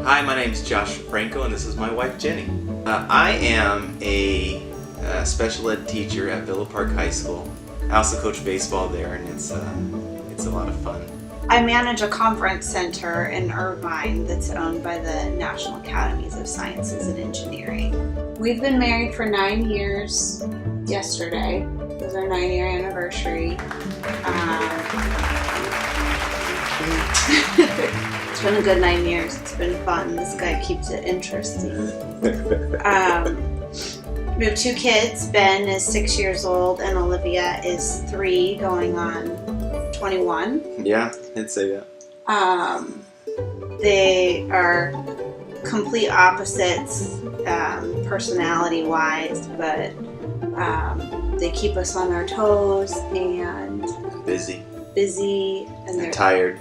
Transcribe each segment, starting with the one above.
Hi, my name is Josh Franco, and this is my wife, Jenny. I am a special ed teacher at Villa Park High School. I also coach baseball there, and it's a lot of fun. I manage a conference center in Irvine that's owned by the National Academies of Sciences and Engineering. We've been married for 9 years. Yesterday was our 9-year anniversary. It's been a good 9 years. It's been fun. This guy keeps it interesting. We have 2 kids. Ben is 6 years old and Olivia is 3 going on 21. Yeah, I'd say that. They are complete opposites personality-wise, but they keep us on our toes and busy and they're tired.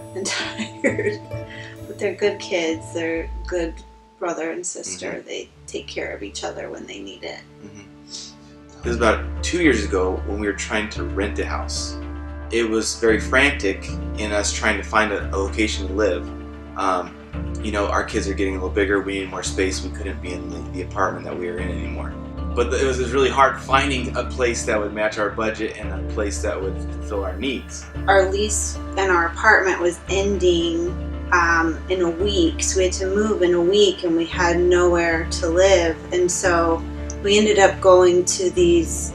But they're good kids. They're good brother and sister. Mm-hmm. They take care of each other when they need it. Mm-hmm. It was about 2 years ago when we were trying to rent a house. It was very frantic in us trying to find a location to live. Our kids are getting a little bigger. We needed more space. We couldn't be in the apartment that we were in anymore. But it was really hard finding a place that would match our budget and a place that would fulfill our needs. Our lease in our apartment was ending in a week, so we had to move in a week and we had nowhere to live. And so we ended up going to these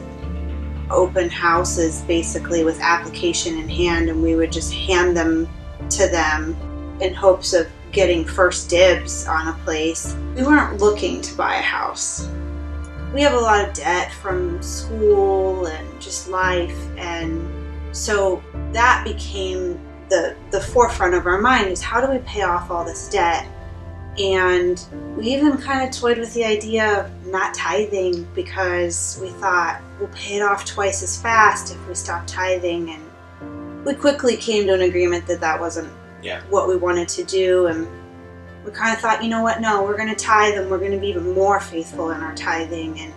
open houses basically with application in hand, and we would just hand them to them in hopes of getting first dibs on a place. We weren't looking to buy a house. We have a lot of debt from school and just life, and so that became the forefront of our mind, is how do we pay off all this debt? And we even kind of toyed with the idea of not tithing, because we thought we'll pay it off twice as fast if we stop tithing. And we quickly came to an agreement that wasn't what we wanted to do. And we kind of thought, you know what, no, we're going to tithe and we're going to be even more faithful in our tithing.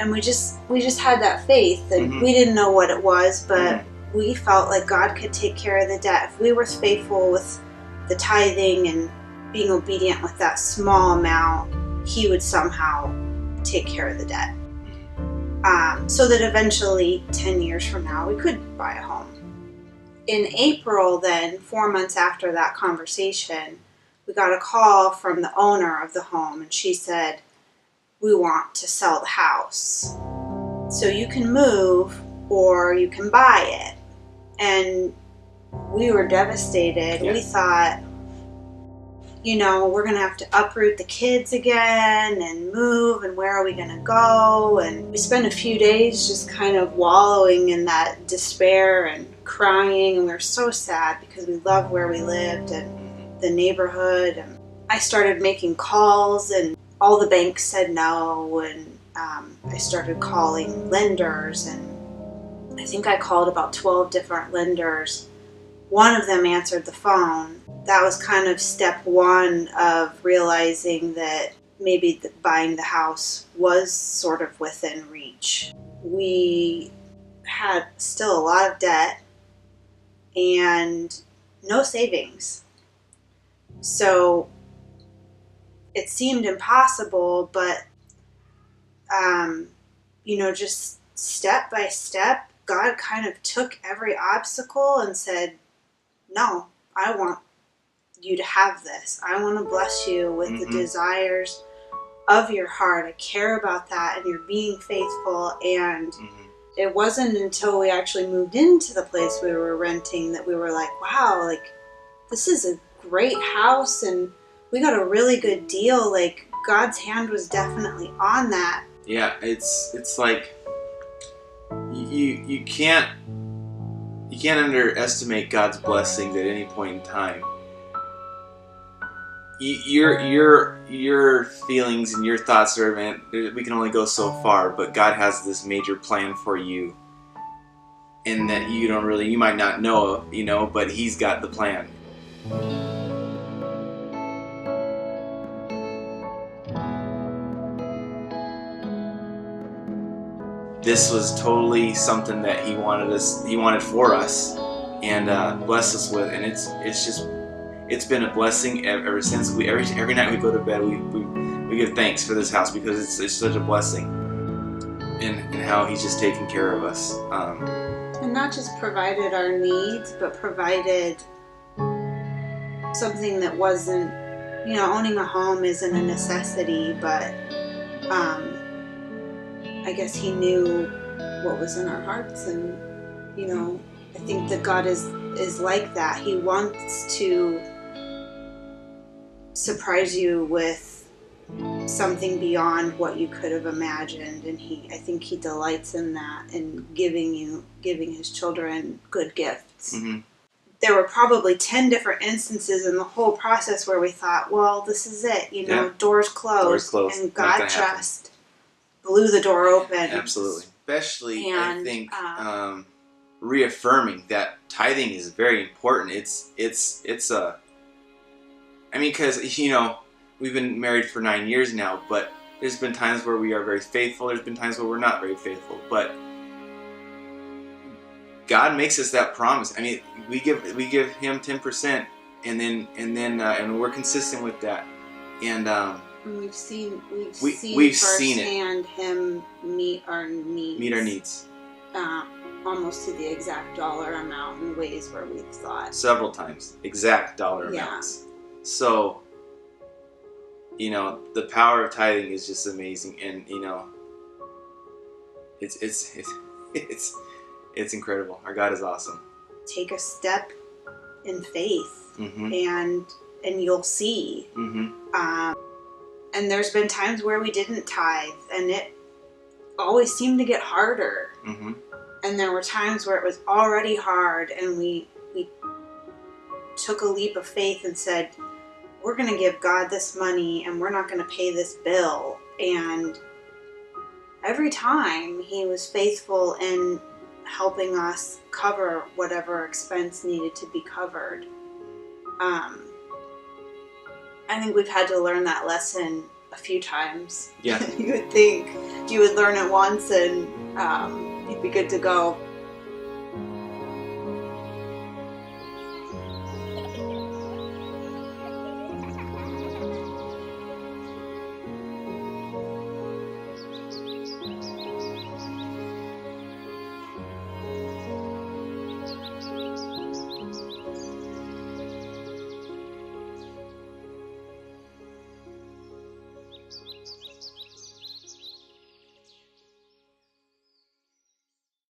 And we just had that faith, and we didn't know what it was, but we felt like God could take care of the debt. If we were faithful with the tithing and being obedient with that small amount, He would somehow take care of the debt. So that eventually, 10 years from now, we could buy a home. In April then, 4 months after that conversation, we got a call from the owner of the home, and she said, "We want to sell the house. So you can move or you can buy it." And we were devastated. Yeah. We thought, we're going to have to uproot the kids again and move, and where are we going to go? And we spent a few days just kind of wallowing in that despair and crying, and we were so sad because we loved where we lived and the neighborhood. And I started making calls, and all the banks said no, and I started calling lenders, and I think I called about 12 different lenders. One of them answered the phone. That was kind of step one of realizing that maybe buying the house was sort of within reach. We had still a lot of debt and no savings. So it seemed impossible, but just step by step, God kind of took every obstacle and said, "No, I want you to have this. I want to bless you with the desires of your heart. I care about that, and you're being faithful." And it wasn't until we actually moved into the place we were renting that we were like, wow, like, this is a great house, and we got a really good deal. Like, God's hand was definitely on that. Yeah, it's like you can't underestimate God's blessings at any point in time. Your feelings and your thoughts are, man, we can only go so far, but God has this major plan for you, and that you might not know, but He's got the plan. This was totally something that He wanted for us, and bless us with, and it's just it's been a blessing ever since. Every night we go to bed, we give thanks for this house because it's such a blessing, and how He's just taking care of us. And not just provided our needs, but provided something that wasn't, owning a home isn't a necessity, but I guess He knew what was in our hearts, and I think that God is like that. He wants to surprise you with something beyond what you could have imagined, and I think He delights in that, in giving His children good gifts. Mm-hmm. There were probably 10 different instances in the whole process where we thought, well, this is it, doors closed, and God just blew the door open. Absolutely. Especially, I think, reaffirming that tithing is very important. It's a, I mean, because, we've been married for 9 years now, but there's been times where we are very faithful. There's been times where we're not very faithful, but God makes us that promise. I mean, we give Him 10%, and we're consistent with that. And we've seen firsthand Him meet our needs. Almost to the exact dollar amount in ways where we've thought. Several times, exact dollar amounts. So, the power of tithing is just amazing, and it's incredible. Our God is awesome. Take a step in faith, mm-hmm. and you'll see. Mm-hmm. And there's been times where we didn't tithe, and it always seemed to get harder. Mm-hmm. And there were times where it was already hard, and we took a leap of faith and said, we're going to give God this money, and we're not going to pay this bill. And every time He was faithful in helping us cover whatever expense needed to be covered. I think we've had to learn that lesson a few times. Yeah. You would think you would learn it once and you'd be good to go.